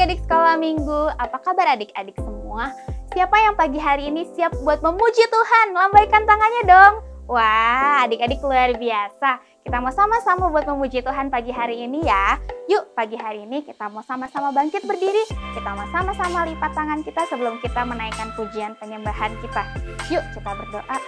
adik-adik sekolah minggu, apa kabar adik-adik semua? Siapa yang pagi hari ini siap buat memuji Tuhan? Lambaikan tangannya dong. Wah, adik-adik luar biasa. Kita mau sama-sama buat memuji Tuhan pagi hari ini ya. Yuk, pagi hari ini kita mau sama-sama bangkit berdiri. Kita mau sama-sama lipat tangan kita sebelum kita menaikkan pujian penyembahan kita. Yuk, kita berdoa.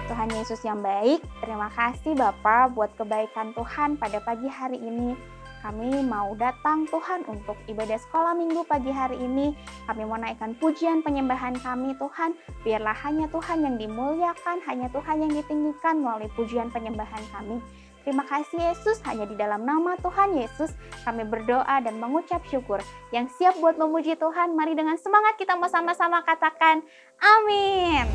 Tuhan Yesus yang baik, terima kasih Bapa buat kebaikan Tuhan pada pagi hari ini. Kami mau datang Tuhan untuk ibadah sekolah minggu pagi hari ini. Kami mau naikkan pujian penyembahan kami Tuhan. Biarlah hanya Tuhan yang dimuliakan, hanya Tuhan yang ditinggikan melalui pujian penyembahan kami. Terima kasih Yesus, hanya di dalam nama Tuhan Yesus kami berdoa dan mengucap syukur. Yang siap buat memuji Tuhan, mari dengan semangat kita mau sama-sama katakan amin.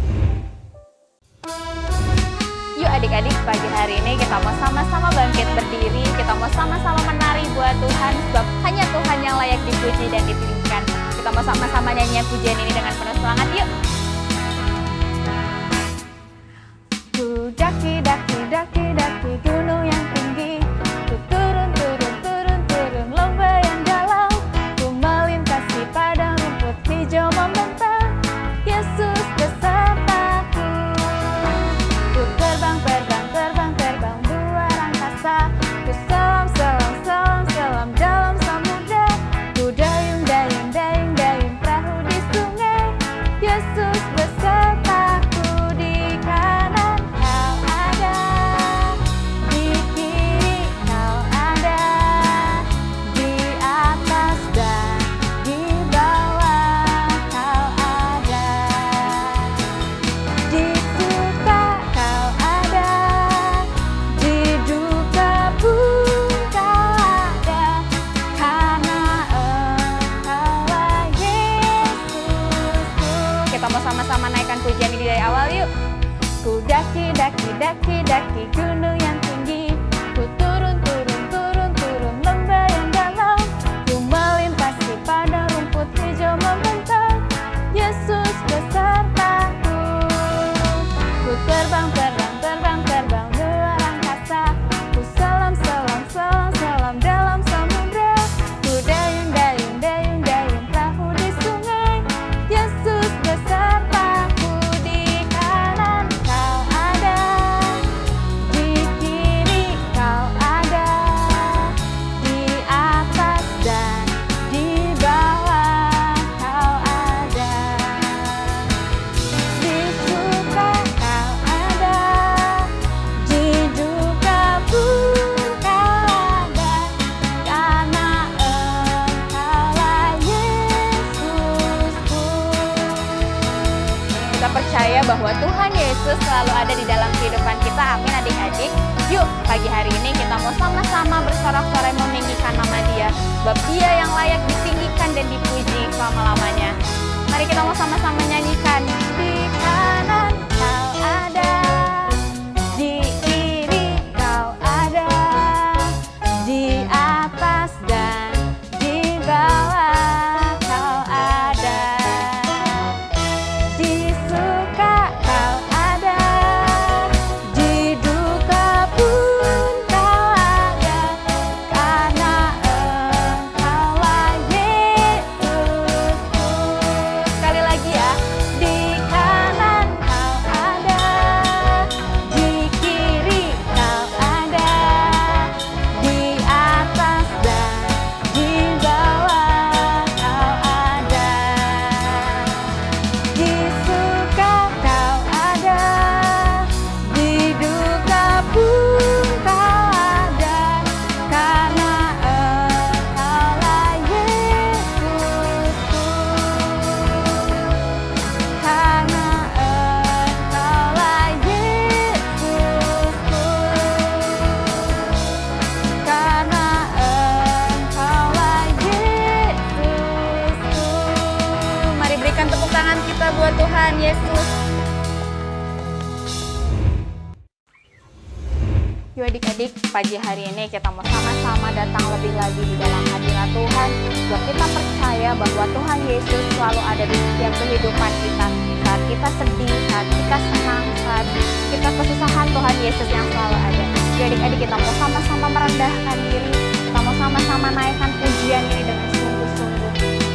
Yuk adik-adik, pagi hari ini kita mau sama-sama bangkit berdiri, kita mau sama-sama menari buat Tuhan, sebab hanya Tuhan yang layak dipuji dan ditinggikan. Kita mau sama-sama nyanyian pujian ini dengan penuh semangat, yuk. Ku daki, daki, daki, daki gunung yang tinggi, ku turun, turun, turun, turun lembah yang dalam, ku melintasi padang rumput hijau membentang, Yesus besertaku. Ku terbang, terbang, terbang, terbang luar angkasa, ku selam, selam, selam, selam dalam samudra, ku dayung, dayung, dayung, dayung perahu di sungai, Yesus besertaku. Di kanan kau ada, di kiri kau ada, di atas dan di bawah kau ada, di suka kau ada, di duka pun kau ada, karena Engkaulah Yesusku. Kita mau sama-sama naikkan pujian ini dari awal yuk. Ku daki, daki, daki, daki gunung yang tinggi, ku turun, turun, turun, turun lembah yang dalam, ku melintasi padang rumput hijau membentang, Yesus besertaku. Ku terbang, terbang, terbang, terbang luar angkasa, ku selam, selam, selam, selam dalam samudra, ku dayung, dayung, dayung, dayung perahu di sungai, Yesus besertaku. Di kanan kau ada, di kiri kau ada, di atas dan di bawah kau ada, di suka kau ada, di duka pun kau ada, karena Engkaulah Yesusku. Kita percaya bahwa Tuhan Yesus selalu ada di dalam kehidupan kita. Amin adik-adik. Yuk, pagi hari ini kita mau sama-sama bersorak-sorai meninggikan nama Dia. Sebab Dia yang layak ditinggikan dan dipuji selama-lamanya. Mari kita mau sama-sama nyanyikan. Di kanan kau ada, di kiri kau ada, di atas dan di bawah kau ada, di suka kau ada, di duka pun kau ada, karena Engkaulah Yesusku. Sekali lagi ya, di kanan kau ada, di kiri kau ada, di atas dan di bawah kau ada, di suka kau ada, di duka pun kau ada, karena Engkaulah Yesusku, karena Engkaulah Yesusku, karena Engkaulah Yesusku. Mari berikan tepuk tangan kita buat Tuhan Yesus. Yuk adik-adik, pagi hari ini kita mau sama-sama datang lebih lagi di dalam hadirat Tuhan. Sebab kita percaya bahwa Tuhan Yesus selalu ada di setiap kehidupan kita. Saat kita sedih, saat kita senang, saat kita kesusahan, Tuhan Yesus yang selalu ada. Yuk adik-adik, kita mau sama-sama merendahkan diri. Kita mau sama-sama naikkan pujian ini dengan sungguh-sungguh.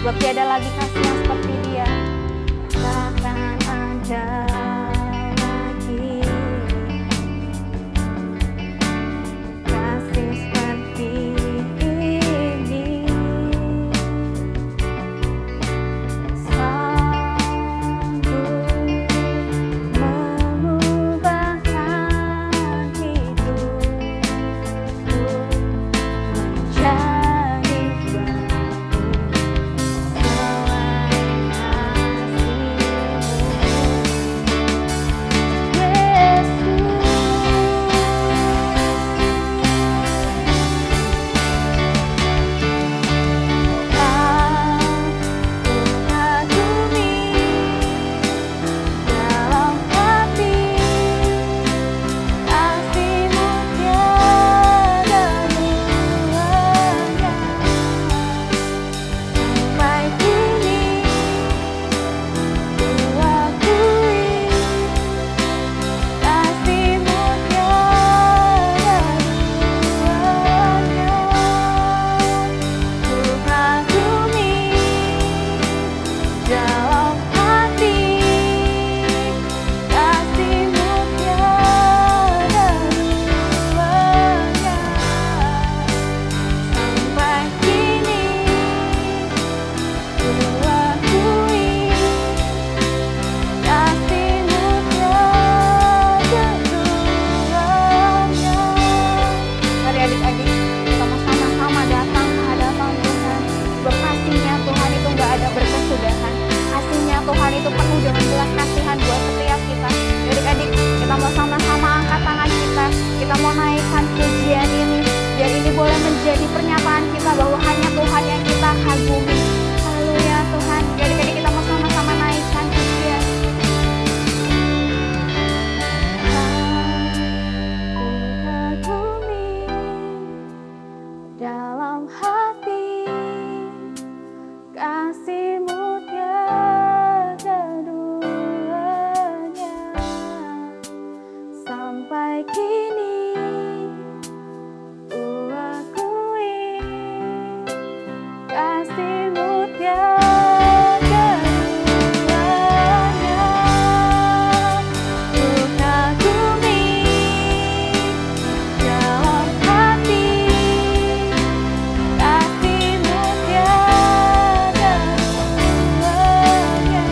Sebab tiada lagi kasih yang seperti dia. Takkan ada lagi kasih seperti ini. Sanggup mengubahkan hidupku menjadi baru. Tuhan itu penuh dengan belas kasihan buat setiap kita. Adik-adik, kita mau sama-sama angkat tangan kita. Kita mau naikkan pujian ini, biar ini boleh menjadi pernyataan kita bahwa hanya Tuhan yang kita kagumi. Haleluya Tuhan. Adik-adik, kita mau sama-sama naikkan pujian. Aku kagumi dalam hati kasih-Mu sampai kini ku akui kasih-Mu tiada duanya. Ku kagumi dalam hati kasih-Mu tiada duanya.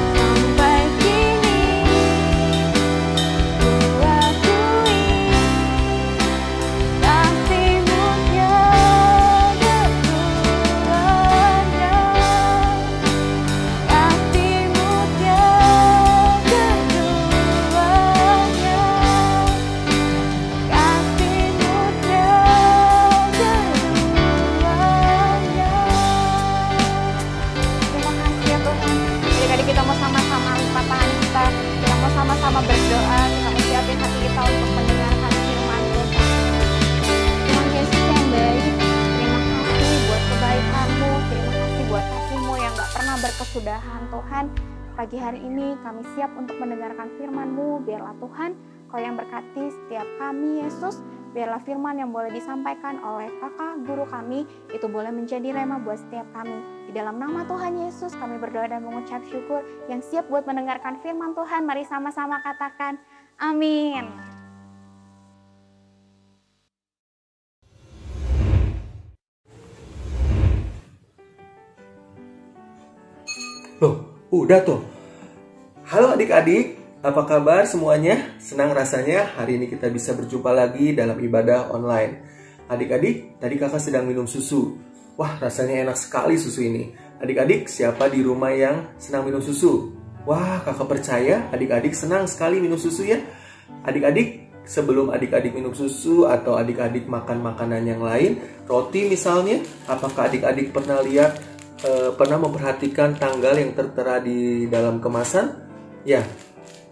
Sampai kini sama berdoa, kita mau siapin hati kita untuk mendengarkan firman-Mu. Tuhan Yesus yang baik, terima kasih buat kebaikan-Mu, terima kasih buat kasih-Mu yang gak pernah berkesudahan Tuhan. Pagi hari ini kami siap untuk mendengarkan firman-Mu, biarlah Tuhan Kau yang berkati setiap kami Yesus, biarlah firman yang boleh disampaikan oleh kakak guru kami, itu boleh menjadi rema buat setiap kami. Di dalam nama Tuhan Yesus kami berdoa dan mengucap syukur. Yang siap buat mendengarkan firman Tuhan, mari sama-sama katakan amin. Loh, udah tuh. Halo adik-adik, apa kabar semuanya? Senang rasanya hari ini kita bisa berjumpa lagi dalam ibadah online. Adik-adik, tadi kakak sedang minum susu. Wah, rasanya enak sekali susu ini. Adik-adik, siapa di rumah yang senang minum susu? Wah, kakak percaya adik-adik senang sekali minum susu ya. Adik-adik, sebelum adik-adik minum susu atau adik-adik makan makanan yang lain, roti misalnya, apakah adik-adik pernah memperhatikan tanggal yang tertera di dalam kemasan? Ya,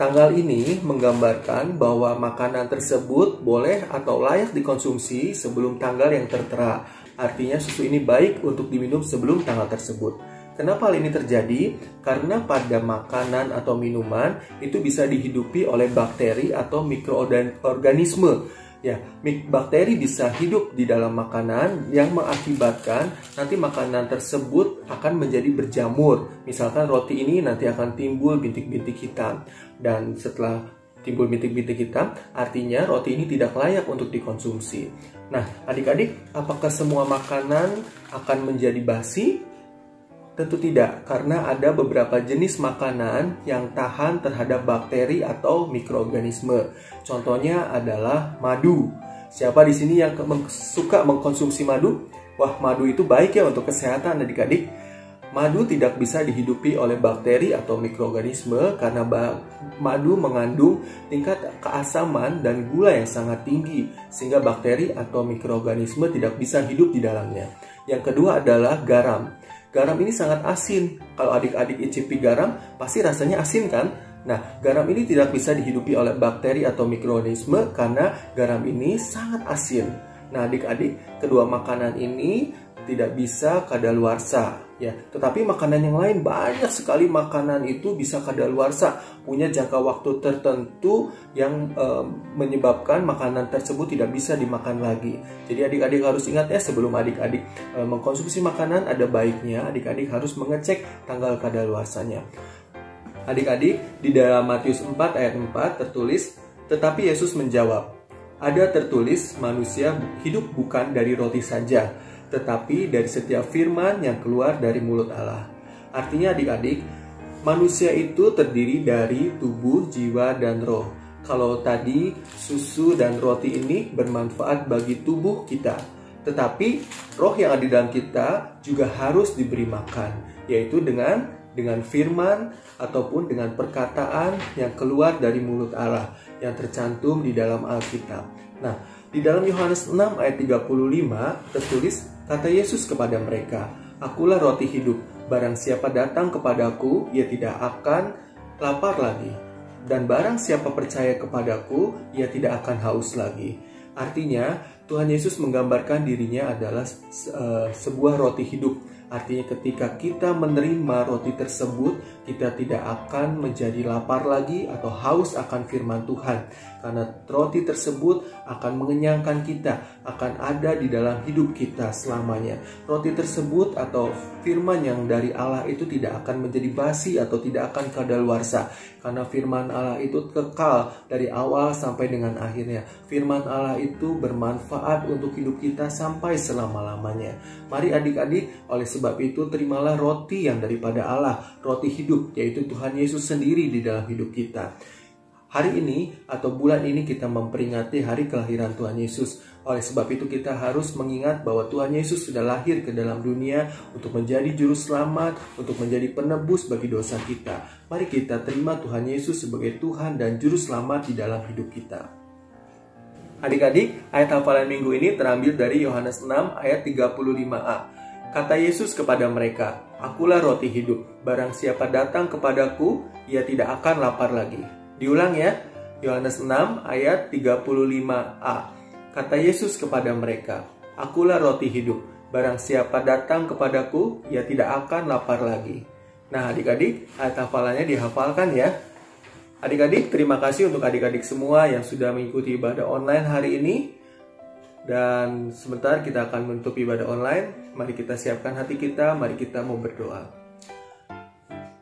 tanggal ini menggambarkan bahwa makanan tersebut boleh atau layak dikonsumsi sebelum tanggal yang tertera. Artinya susu ini baik untuk diminum sebelum tanggal tersebut. Kenapa hal ini terjadi? Karena pada makanan atau minuman itu bisa dihidupi oleh bakteri atau mikroorganisme. Ya, bakteri bisa hidup di dalam makanan yang mengakibatkan nanti makanan tersebut akan menjadi berjamur. Misalkan roti ini nanti akan timbul bintik-bintik hitam. Dan setelah timbul bintik-bintik hitam, artinya roti ini tidak layak untuk dikonsumsi. Nah, adik-adik, apakah semua makanan akan menjadi basi? Tentu tidak, karena ada beberapa jenis makanan yang tahan terhadap bakteri atau mikroorganisme. Contohnya adalah madu. Siapa di sini yang suka mengkonsumsi madu? Wah, madu itu baik ya untuk kesehatan adik-adik. Madu tidak bisa dihidupi oleh bakteri atau mikroorganisme karena madu mengandung tingkat keasaman dan gula yang sangat tinggi, sehingga bakteri atau mikroorganisme tidak bisa hidup di dalamnya. Yang kedua adalah garam. Garam ini sangat asin. Kalau adik-adik icipi garam, pasti rasanya asin kan? Nah, garam ini tidak bisa dihidupi oleh bakteri atau mikroorganisme karena garam ini sangat asin. Nah, adik-adik, kedua makanan ini tidak bisa kadaluarsa ya. Tetapi makanan yang lain, banyak sekali makanan itu bisa kadaluarsa, punya jangka waktu tertentu yang menyebabkan makanan tersebut tidak bisa dimakan lagi. Jadi adik-adik harus ingat ya, sebelum adik-adik mengkonsumsi makanan, ada baiknya adik-adik harus mengecek tanggal kadaluarsanya. Adik-adik, di dalam Matius 4 ayat 4 tertulis, tetapi Yesus menjawab, ada tertulis manusia hidup bukan dari roti saja, tetapi dari setiap firman yang keluar dari mulut Allah. Artinya adik-adik, manusia itu terdiri dari tubuh, jiwa, dan roh. Kalau tadi susu dan roti ini bermanfaat bagi tubuh kita, tetapi roh yang ada di dalam kita juga harus diberi makan, yaitu dengan firman ataupun dengan perkataan yang keluar dari mulut Allah yang tercantum di dalam Alkitab. Nah, di dalam Yohanes 6 ayat 35 tertulis, kata Yesus kepada mereka, akulah roti hidup, barang siapa datang kepadaku, ia tidak akan lapar lagi. Dan barang siapa percaya kepadaku, ia tidak akan haus lagi. Artinya, Tuhan Yesus menggambarkan dirinya adalah sebuah roti hidup. Artinya ketika kita menerima roti tersebut, kita tidak akan menjadi lapar lagi atau haus akan firman Tuhan. Karena roti tersebut akan mengenyangkan kita, akan ada di dalam hidup kita selamanya. Roti tersebut atau firman yang dari Allah itu tidak akan menjadi basi atau tidak akan kadaluarsa. Karena firman Allah itu kekal dari awal sampai dengan akhirnya. Firman Allah itu bermanfaat untuk hidup kita sampai selama-lamanya. Mari adik-adik, oleh sebab itu terimalah roti yang daripada Allah, roti hidup, yaitu Tuhan Yesus sendiri di dalam hidup kita. Hari ini atau bulan ini kita memperingati hari kelahiran Tuhan Yesus. Oleh sebab itu kita harus mengingat bahwa Tuhan Yesus sudah lahir ke dalam dunia untuk menjadi juru selamat, untuk menjadi penebus bagi dosa kita. Mari kita terima Tuhan Yesus sebagai Tuhan dan juru selamat di dalam hidup kita. Adik-adik, ayat hafalan minggu ini terambil dari Yohanes 6 ayat 35a. Kata Yesus kepada mereka, akulah roti hidup, barang siapa datang kepadaku, ia tidak akan lapar lagi. Diulang ya, Yohanes 6 ayat 35a. Kata Yesus kepada mereka, akulah roti hidup, barang siapa datang kepadaku, ia tidak akan lapar lagi. Nah adik-adik, ayat hafalannya dihafalkan ya. Adik-adik, terima kasih untuk adik-adik semua yang sudah mengikuti ibadah online hari ini. Dan sebentar kita akan menutup ibadah online. Mari kita siapkan hati kita, mari kita mau berdoa.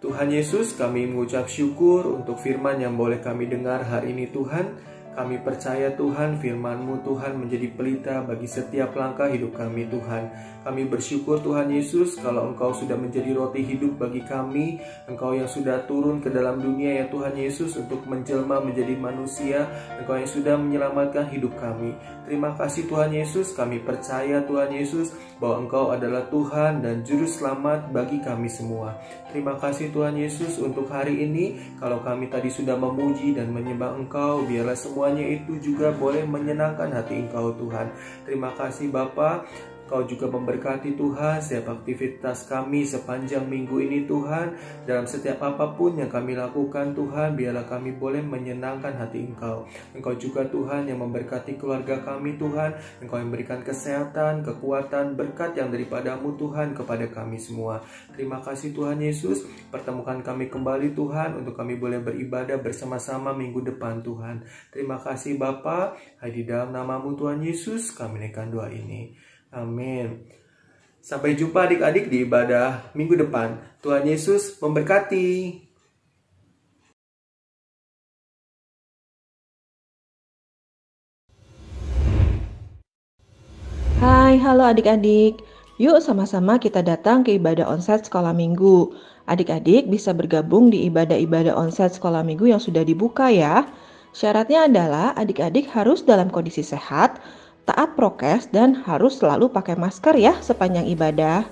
Tuhan Yesus, kami mengucap syukur untuk firman yang boleh kami dengar hari ini Tuhan. Kami percaya Tuhan, firman-Mu Tuhan menjadi pelita bagi setiap langkah hidup kami Tuhan. Kami bersyukur Tuhan Yesus kalau Engkau sudah menjadi roti hidup bagi kami. Engkau yang sudah turun ke dalam dunia ya Tuhan Yesus untuk menjelma menjadi manusia. Engkau yang sudah menyelamatkan hidup kami. Terima kasih Tuhan Yesus, kami percaya Tuhan Yesus bahwa Engkau adalah Tuhan dan Juru Selamat bagi kami semua. Terima kasih Tuhan Yesus untuk hari ini. Kalau kami tadi sudah memuji dan menyembah Engkau, biarlah semuanya itu juga boleh menyenangkan hati Engkau Tuhan. Terima kasih Bapa. Engkau juga memberkati Tuhan setiap aktivitas kami sepanjang minggu ini Tuhan. Dalam setiap apapun yang kami lakukan Tuhan, biarlah kami boleh menyenangkan hati Engkau. Engkau juga Tuhan yang memberkati keluarga kami Tuhan. Engkau yang memberikan kesehatan, kekuatan, berkat yang daripadamu Tuhan kepada kami semua. Terima kasih Tuhan Yesus, pertemukan kami kembali Tuhan untuk kami boleh beribadah bersama-sama minggu depan Tuhan. Terima kasih Bapa, di dalam namamu Tuhan Yesus kami naikkan doa ini. Amin. Sampai jumpa adik-adik di ibadah minggu depan. Tuhan Yesus memberkati. Hai, halo adik-adik. Yuk sama-sama kita datang ke ibadah onsite sekolah minggu. Adik-adik bisa bergabung di ibadah-ibadah onsite sekolah minggu yang sudah dibuka ya. Syaratnya adalah adik-adik harus dalam kondisi sehat, taat prokes, dan harus selalu pakai masker ya sepanjang ibadah.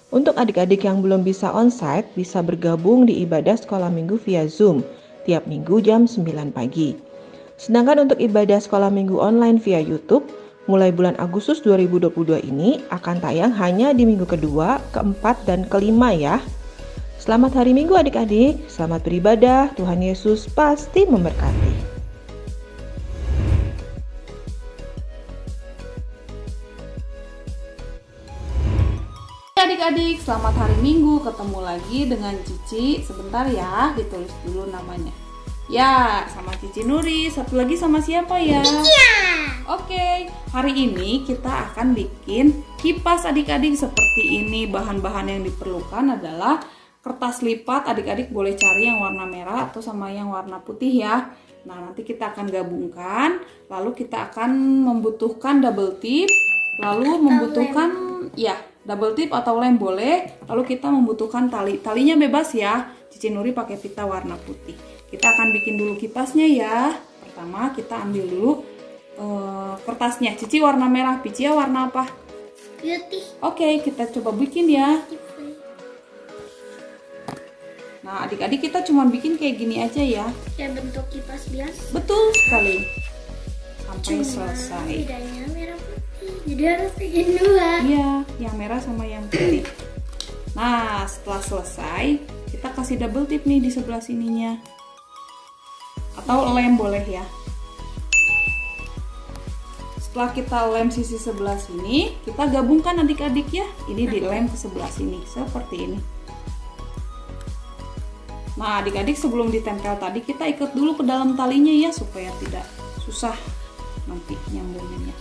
Untuk adik-adik yang belum bisa onsite, bisa bergabung di ibadah sekolah minggu via Zoom tiap minggu jam 9 pagi. Sedangkan untuk ibadah sekolah minggu online via YouTube, mulai bulan Agustus 2022 ini akan tayang hanya di minggu kedua, keempat, dan kelima ya. Selamat hari Minggu adik-adik, selamat beribadah, Tuhan Yesus pasti memberkati. Adik-adik, selamat hari Minggu, ketemu lagi dengan Cici. Sebentar ya, ditulis dulu namanya. Ya, sama Cici Nuri. Satu lagi sama siapa ya? Oke, hari ini kita akan bikin kipas adik-adik seperti ini. Bahan-bahan yang diperlukan adalah kertas lipat. Adik-adik boleh cari yang warna merah atau sama yang warna putih ya. Nah, nanti kita akan gabungkan. Lalu kita akan membutuhkan double tip. Lalu membutuhkan double tip atau lem boleh. Lalu kita membutuhkan tali. Talinya bebas ya. Cici Nuri pakai pita warna putih. Kita akan bikin dulu kipasnya ya. Pertama kita ambil dulu kertasnya. Cici warna merah, Picia warna apa? Putih. Oke, kita coba bikin ya. Nah, adik-adik kita cuma bikin kayak gini aja ya. Kayak bentuk kipas biasa. Betul sekali. Sampai Cuma selesai. bedanya merah putih. Jadi harus bikin dua. Iya, yang merah sama yang putih. Nah, setelah selesai, kita kasih double tip nih di sebelah sininya. Atau lem boleh ya. Setelah kita lem sisi sebelah sini, kita gabungkan adik-adik ya. Ini dilem ke sebelah sini, seperti ini. Nah, adik-adik sebelum ditempel tadi, kita ikat dulu ke dalam talinya ya, supaya tidak susah nanti nyambunginnya.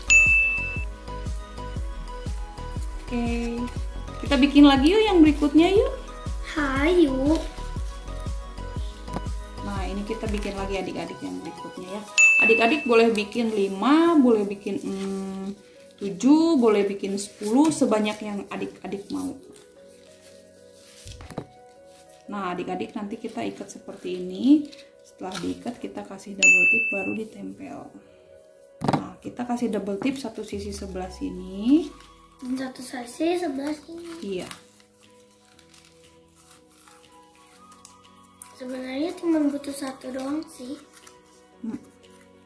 Oke, kita bikin lagi yuk yang berikutnya yuk. Hayu. Nah, ini kita bikin lagi adik-adik yang berikutnya ya. Adik-adik boleh bikin 5, boleh bikin 7, boleh bikin 10, sebanyak yang adik-adik mau. Nah, adik-adik nanti kita ikat seperti ini. Setelah diikat kita kasih double tip baru ditempel. Nah, kita kasih double tip satu sisi sebelah sini. Dan satu sisi sebelah sini. Iya. Sebenarnya cuma butuh satu doang sih.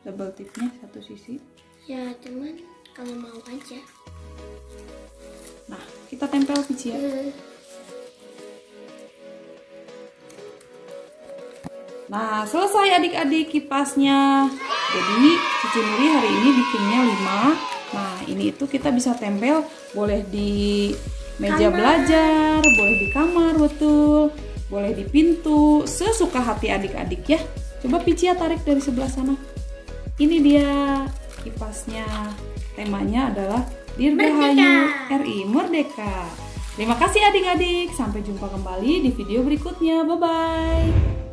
Double tipnya satu sisi. Ya, cuman kalau mau aja. Nah, kita tempel Pici ya. Nah, selesai adik-adik kipasnya. Jadi Cici Nuri hari ini bikinnya 5. Nah, ini itu kita bisa tempel, boleh di meja belajar, boleh di kamar, betul. Boleh di pintu, sesuka hati adik-adik ya. Coba Picia tarik dari sebelah sana. Ini dia kipasnya. Temanya adalah Dirgahayu RI Merdeka. Terima kasih adik-adik. Sampai jumpa kembali di video berikutnya. Bye-bye.